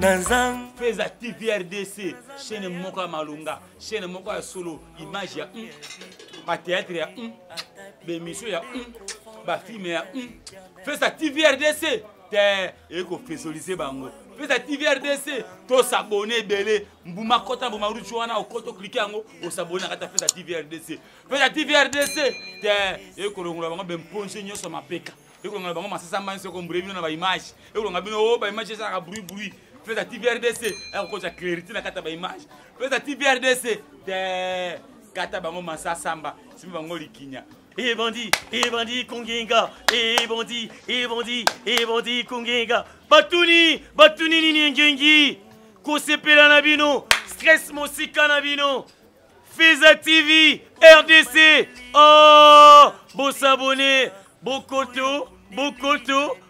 Fais à TVRDC, chaîne Moka Malunga, chaîne Moka Solo, image ya ba théâtre ya l'émission ya ba film ya fais à TVRDC, t'es eko fesoliser bango. Fais à TVRDC, to s'abonner belé, mbuma kota mbuma ruchwana okoto cliquer yango, o s'abonner kata fais à TVRDC. Fais à TVRDC, t'es eko longola bango ben ponche nyoso mapeka. Eko longola bango masasa manse ko mbrevi na ba image. Eko longola bino ba image ça ka bruit. Fais à TVRDC, elle coach à clarité la carte image. Fais à TVRDC, des carte bango massa samba, si bango likinya. Et bandit Kongenga, et bandit Kongenga. Batuni nini ngengi. Kosepela nabino, stress mosika nabino. Feza TV, RDC. Oh, beau s'abonner, beau koto,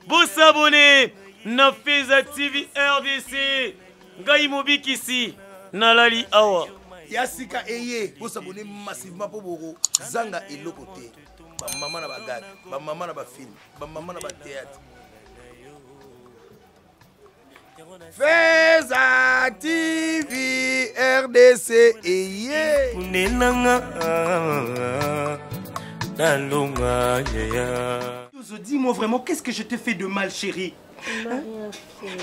beau s'abonner. Na Feza TV RDC Ngai Mobik ici Nalali Awa Yasika Eye Vous abonnez massivement pour Boro Zanga et Lokote Ba maman na bagage Ba maman na ba film Ba maman na ba théâtre Feza TV RDC Eye Unenanga Dalonga Dis-moi vraiment qu'est-ce que je te fais de mal chérie? Hein?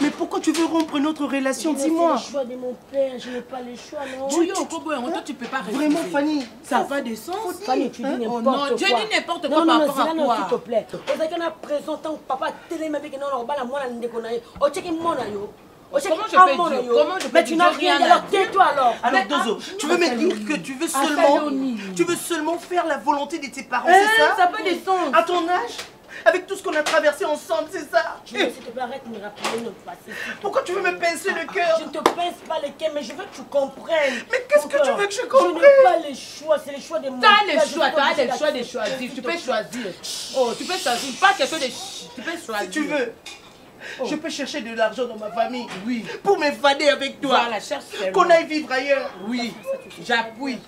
Mais pourquoi tu veux rompre notre relation? Dis-moi. C'est le choix de mon père, je n'ai pas le choix, non. Toi, tu peux pas rester. Vraiment, Fanny, ça n'a pas de sens. Fanny, tu dis n'importe quoi. Non, je dis n'importe quoi par rapport à quoi? Non, s'il te plaît. Vous avez un présent tant que papa télé avec non, on va la moi la ndékonaye. O check mon ayo. Comment je peux dire? Comment je peux dire? Mais tu n'as rien dit, alors tais-toi alors. Alors Dozo, tu veux me dire que tu veux seulement faire la volonté de tes parents, c'est ça? Ça n'a pas de sens. À ton âge? Avec tout ce qu'on a traversé ensemble, c'est ça? Je veux s'il te plaît, arrête de me rappeler notre passé. Pourquoi tu veux me pincer le cœur? Je ne te pince pas le cœur, mais je veux que tu comprennes. Mais qu'est-ce que tu veux que je comprenne? Je n'ai pas le choix, c'est le choix de mon père. Tu as le choix de choisir. Tu peux choisir. Oh, tu peux choisir. Pas quelque chose de... Tu peux choisir. Si tu veux. Je peux chercher de l'argent dans ma famille. Oui. Pour m'évader avec toi. Voilà, cherche. Qu'on aille vivre ailleurs. Oui. J'appuie.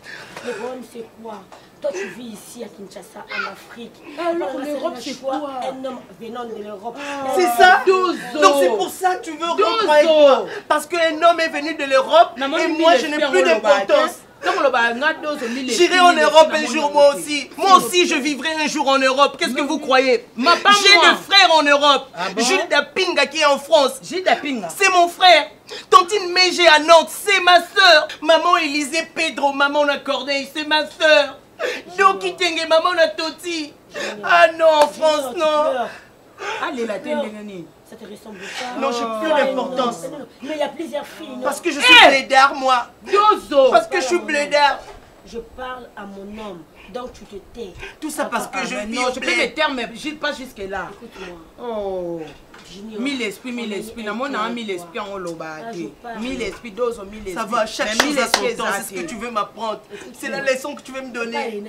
Le problème, c'est quoi? Toi, tu vis ici à Kinshasa, en Afrique. Alors, l'Europe, c'est quoi? Un homme venant de l'Europe. C'est ça? Dozo. Donc, c'est pour ça que tu veux rompre avec moi. Parce qu'un homme est venu de l'Europe et moi, je n'ai plus d'importance. J'irai en Europe un jour, moi aussi. Moi aussi, je vivrai un jour en Europe. Qu'est-ce que vous croyez? J'ai des frères en Europe. Gilles Dapinga qui est en France. Gilles Dapinga. C'est mon frère. Tantine Mégé à Nantes, c'est ma soeur. Maman Élisée Pedro, maman la Corneille, c'est ma soeur. Doki Tenge, maman la Toti. Ah non, en France, non. Allez, la télé. Ça te ressemble pas? Non, j'ai plus d'importance. Mais il y a plusieurs filles, non? Parce que je suis blédard, moi. Dozo. Parce que je suis blédard. Je parle à mon homme, donc tu te tais. Tout ça parce que je vis non, au je peux bled. me taire, mais pas jusque-là. Écoute-moi. Oh. Junior. Mille esprits. On a 1000 esprits en Loba. 1000 esprits, 1000 esprits. Ça va, chaque chose à son temps, c'est ce que tu veux m'apprendre. C'est la leçon que tu veux me donner.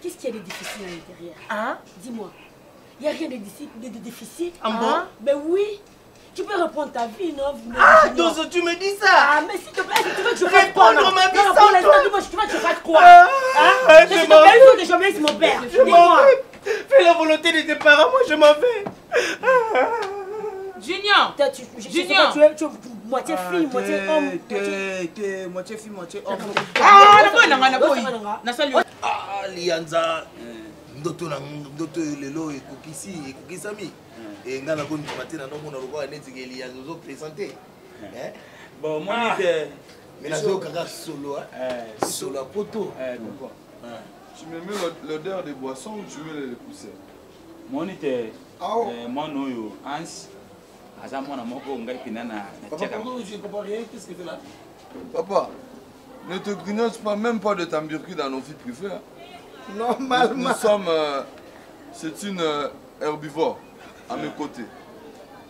Qu'est-ce qu'il y a de difficile à l'intérieur? Hein? Dis-moi. Il n'y a rien de difficile? Ah bon? Ben oui. Tu peux reprendre ta vie, non? Ah, Dozo, tu me dis ça? Ah, mais s'il te plaît, tu veux que je fasse quoi? Reprendre ma vie non, sans pour l'instant, toi. tu veux que je fasse quoi? Je je m'en vais. que je laisse mon père. Je m'en vais. Fais la volonté de tes parents, moi je m'en vais. Junior. Junior. Tu es moitié fille, moitié homme. Moitié fille, moitié homme. Ah, Lianza Ndoto lelo ekokisami et ngana ko matin na nomona lokwa netiki Lianza zo présenter. Bon, moi j'étais mais la zo kaka solo solo poto. Tu me mets l'odeur des boissons ou tu mets les poussières? Moi j'étais moi noyo Hans azamona moko ngai pinana. Papa, je comprends rien, qu'est-ce que tu fais là? Papa, ne te grignote pas même pas de tamburki dans nos vies privées. Hein. Normalement. Nous sommes... c'est une herbivore à mes côtés.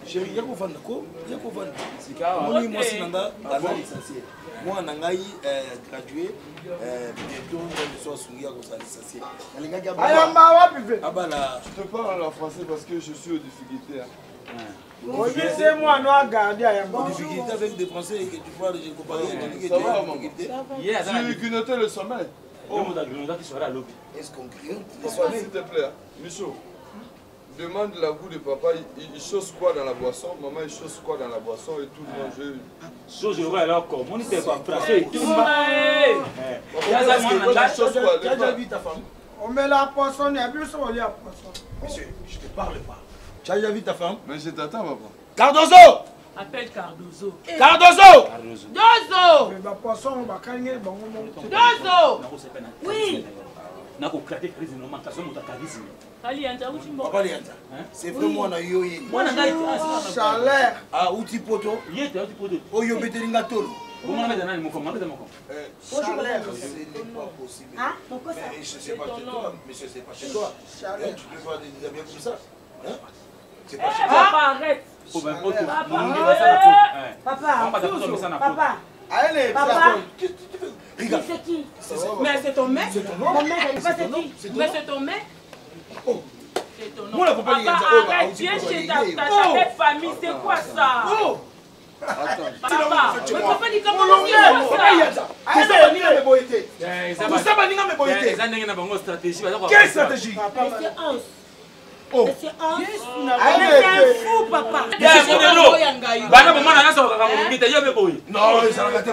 Chérie, il y a quoi vendre quoi? Il y a quoi vendre? C'est car moi aussi nanga licencié. Moi nangai gradué bientôt je suis souillé comme ça licencié. Je te parle en français parce que je suis aux difficultés. C'est moi, non, garder à en difficulté avec des Français et que tu vois, je comprends rien. Ça va, maman? Tu grignotais le sommeil. Est-ce qu'on grignote? S'il te plaît, Michaud, demande la goût de papa, il chose quoi dans la boisson, maman il chose quoi dans la boisson et tout. Moi je... Chose le alors comment on était pas pressé et tout. Tu as déjà vu ta femme? On met la poisson, il n'y a plus sur la poisson. Monsieur, je te parle pas. Tu as déjà vu ta femme? Mais je t'attends papa. Cardozo! Appelle Cardozo. Cardozo! Dozo! La poisson, on va gagner. Dozo! Oui. Papa Lianza, c'est vraiment un yoye. Chaleur. Ah, outil poto. Oyo betelinga tolo. Vous m'en avez donné mon commande. Ce n'est pas possible. Ah, pourquoi ça? Mais je sais pas chez toi, monsieur, c'est pas chez toi. Tu peux voir des habits comme ça. C'est pas chez toi. Papa, arrête! Papa. Allez, Papa. regarde. C'est qui? Mais c'est ton mec? Mon mec, elle pas c'est qui? Mais c'est ton mec? Oh. C'est ton nom. Moi, la compagnie Papa, Lianza, arrête, viens chez ta belle famille, c'est quoi ça? Oh. Papa, mais papa dit comment on dit ça? Quelle stratégie? Monsieur Hans. Oh. Monsieur Hans. Allez, C'est un fou, papa. Non, ça va gâter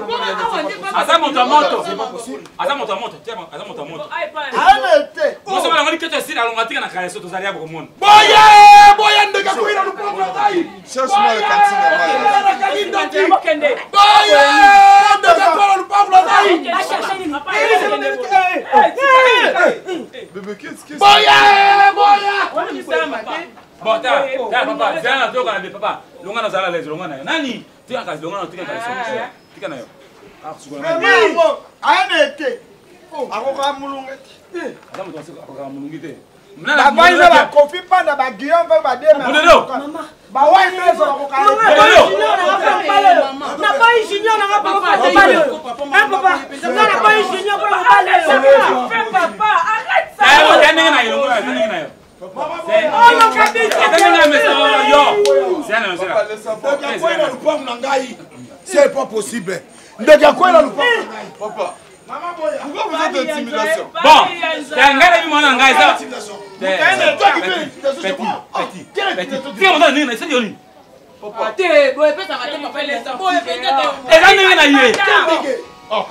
Cherche-moi le cantine bébé, qu'est-ce que Bon, papa, viens là, papa. Longana zala les longana. Nani? Tu as longana tu as tu as ah, tu connais. Arrêtez. Akoka mulungu. Adam tu as mulungite. La baille la copie pas na ba Guillaume va ba dema. Maman. Ba ouais mais ça akoka. Na pas junior na pas parler. Hein papa? Na pas junior pour parler. Fais papa, arrête ça! C'est pas possible. Papa, pourquoi vous êtes d'intimidation? Bon, tu as regardé mon engagement ça. Petit. Papa, t'es bon, peut-être arrêter papa laisse ça. Bon, peut-être. Et là n'est na yé. Oh.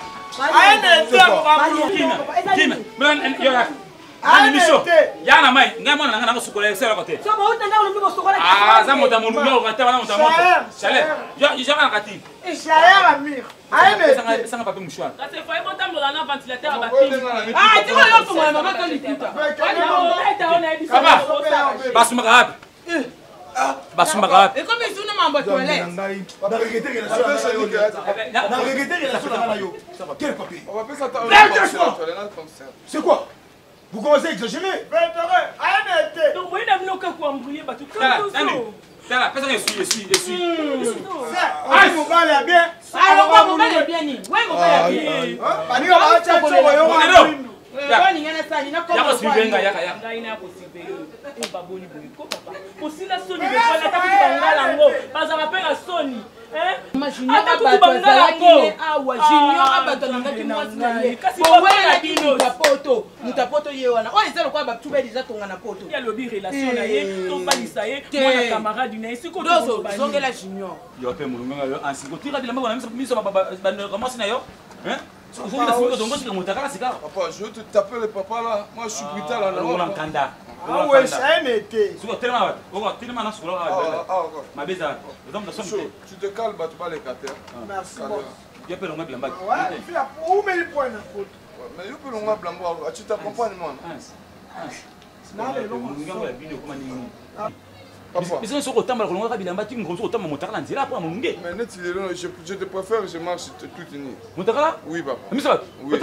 Yana mai, ngamo na ngana sukole sera kote. So ba utanda ulu mbo sokola. Ah, za mota mulunga ukata wana mota moto. Chale. Yo jana kati. Chaleur amir. Allez, ça n'a pas pu mouchoir. Ça c'est failli monter dans un ventilateur à baptême. Ah, tu vois là pour moi maman quand il putain. Papa, basuma grave. Basuma grave. Et comme ils sont dans ma toilette. Quel papier? On va faire ça. C'est quoi? Vous commencez à exagérer. Donc vous n'avez pas quoi embrouiller bah tout comme Tala, personne ne suit. Ah, vous allez bien. Ah, on va bien ni. Ouais, on va bien. Bani va acha chobo yo. Bani ngana sani na ya ko sibenga ya. Ngaina ko sibenga. E baboni boyi ko papa. Osila soni be fala ta kuti bangala ngo. Baza rapela soni. Junior abato azalaki awa junior abato alingaki mwasi na ye bowelaki mutapoto ye wana oyo eza lokola batubeli eza tonga na poto yalobi relation na ye tobalisa ye mwana camarade na ye sikosongela junior yo mpe molunga yo ansiko tira bilamba bona miso bakamwasi na yo Papa, je veux te taper le papa là. Moi, je suis brutal là. Ah ouais, ça n'était. Tu te calmes, tu vas les cater. Merci. Je peux l'enlever blanc. Ouais, il fait où met le point na faute. Mais je peux l'enlever blanc. Tu t'accompagnes moi. Mais c'est sur autant malgré le bilamba tu me gros autant mon tarlan c'est là pour mon ngé. Mais net je te préfère je marche toute nuit. Mon tarla? Oui papa. Mais ça. Oui.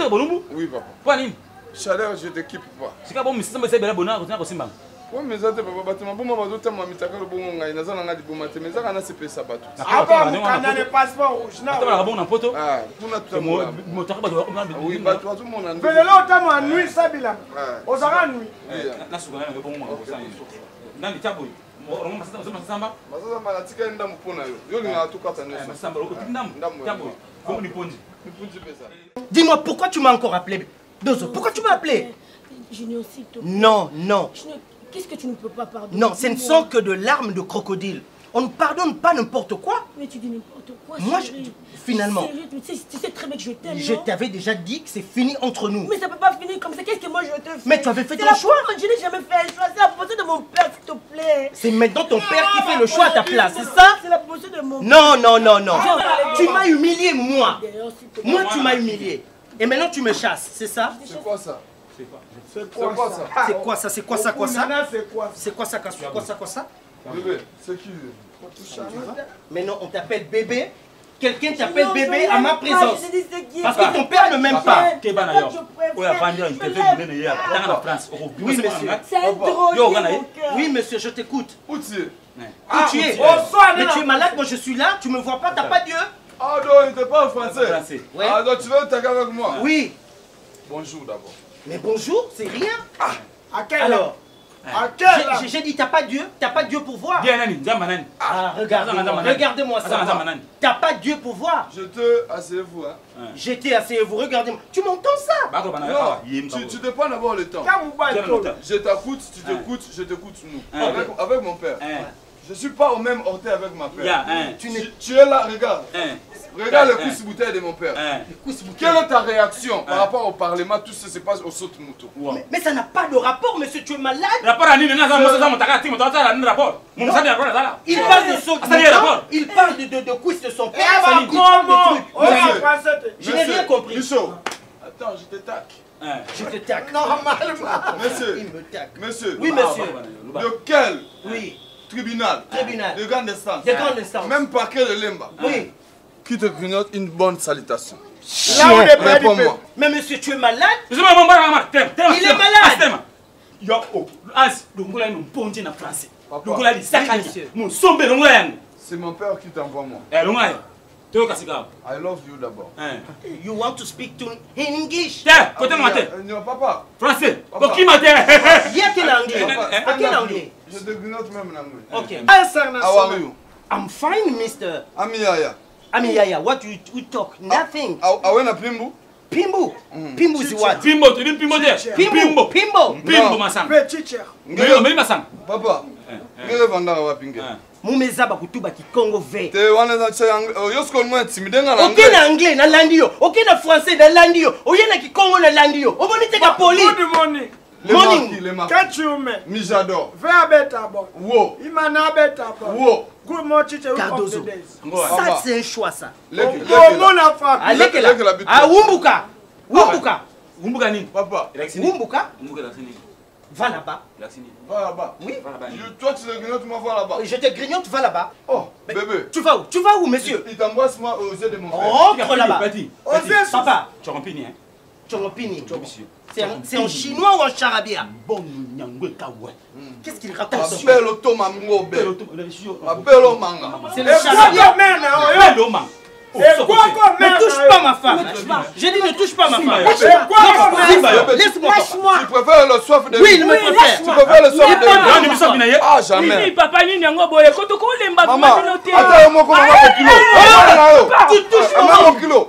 Oui papa. Pas ni. Chaleur je t'équipe pas. C'est pas bon mais c'est bela bona ko tena ko simba. Ouais mais ça te papa battement bon maman d'autres moi mitaka le bon ngai na zana ngadi bon matin mais ça kana se pesa batu. Ah bah on a le passeport rouge na. Attends la bon na poto. Ah, pour notre mon tarba doit oui bah toi tout le monde. Mais là autant moi nuit ça bila. Ozara nuit. Na sugana le bon mo ko sa. Nani taboy. Masamba natika ndamu pona yo linga tukata neso masamba ndamu ndamu comme ni ponji pesa. Dis-moi pourquoi tu m'as encore appelé Dozo, pourquoi tu m'as appelé? Junior s'il te plaît. Non. Qu'est-ce que tu ne peux pas pardonner? Non, ce ne sont que de larmes de crocodile. On ne pardonne pas n'importe quoi. Mais tu dis n'importe quoi, moi, finalement, chérie, tu sais très bien que je t'aime. Je t'avais déjà dit que c'est fini entre nous. Mais ça peut pas finir comme ça. Qu'est-ce que moi je te fais? Mais tu avais fait ton choix. Je n'ai jamais fait un choix. C'est la proposition de mon père, s'il te plaît. C'est maintenant ton père qui fait le choix à ta place, c'est ça? C'est la proposition de mon père. Non, non, non, non. Tu m'as humilié, moi. Moi, tu m'as humilié. Et maintenant, tu me chasses, c'est ça? C'est quoi ça? C'est quoi ça? C'est quoi ça? C'est quoi ça? Quoi ça? C'est quoi ça? Quoi ça? Bébé, c'est qui? Maintenant, on t'appelle bébé. Quelqu'un t'appelle bébé à ma présence. Parce que ton père ne m'aime pas. Oui, monsieur. C'est un drôle. Oui, monsieur, je t'écoute. Où tu es? Où tu es? Mais tu es malade, moi je suis là, tu me vois pas, t'as pas Dieu. Ah non, il n'était pas français. Ouais. Ah donc tu veux t'attaquer avec moi? Oui. Bonjour d'abord. Mais bonjour, c'est rien. À quel Alors, j'ai dit, t'as pas Dieu pour voir. Ah, regardez-moi ça. T'as pas Dieu pour voir. Je te... Asseyez-vous, hein. J'étais asseyez-vous, regardez-moi. Tu m'entends ça? Non, tu te prends d'abord le temps. Je t'écoute, tu t'écoutes, je t'écoute nous. Avec mon père. Je ne suis pas au même orteil avec ma père. Tu es là, regarde. Regarde le cousse bouteille de mon père. Quelle est ta réaction par rapport au Parlement? Tout ça se passe au saut de moto. Mais ça n'a pas de rapport, monsieur, tu es malade. Il parle de saut de moto. Il parle de cousse de son père. Je n'ai rien compris. Michaud, attends, je te taque. Je te taque. Normalement. Monsieur, Il me taque. monsieur. Oui, monsieur. De quel Oui. tribunal? De grande instance. De grande instance. Même parquet de Lemba. Oui. Qui te grignote une bonne salutation. Là où les pères Réponds-moi. Mais monsieur, tu es malade? Il est malade. C'est mon père qui t'envoie moi. I love you d'abord. You want to speak to in English? Non, papa. Français. Papa. Il y a quel anglais? Papa, À quel anglais? Je te grignote même en anglais. Ok. How are you? I'm fine, mister. Ami Yaya. Ami Yaya, what you talk? Nothing. Awena Pimbu? Pimbu. Pimbu is what? Pimbo, tu dis Pimbo there. Pimbo. Pimbo. Pimbo masang. Petit cher. Mais masang. Papa. Ngele vandanga wapinge. Mumeza bakutuba kikongo ve. Te wana na chang yosko mwa timidenga na anglais. Ok na anglais na landio. Ok na français na landio. Oye na kikongo na landio. Obonite ka poli. Good morning. Morning. Kachume. Mi j'adore. Vea beta bon. Wo. Imana beta bon. Wo. Good morning. Cardozo. Ça c'est un choix ça. Mon enfant. Ah Wumbuka. Wumbuka. Wumbuka nini? Papa. Wumbuka. Wumbuka laksini. Va là-bas. Va là-bas. Oui. Toi tu te grignotes, moi va là-bas. Je te grignote, va là-bas. Oh, bébé. Tu vas où? Tu vas où, monsieur? Il t'embrasse moi aux yeux de mon frère. Rentre là-bas. Papa. Chorompini, hein? Chorompini. C'est en chinois ou en charabia? Bon, nyangwe kawe. Qu'est-ce qu'il raconte? Appelle au Thomas Ngobe. Appelle au manga. C'est le charabia. Appelle au manga. Ne touche pas ma femme. J'ai dit ne touche pas ma femme. Laisse-moi. Tu préfères le soif de... Oui, il me préfère. Tu préfères le soif de... Ah, jamais. Papa ni nyango boye koto ko lemba maman, attends moi comment on va au kilo. Tu touches au kilo.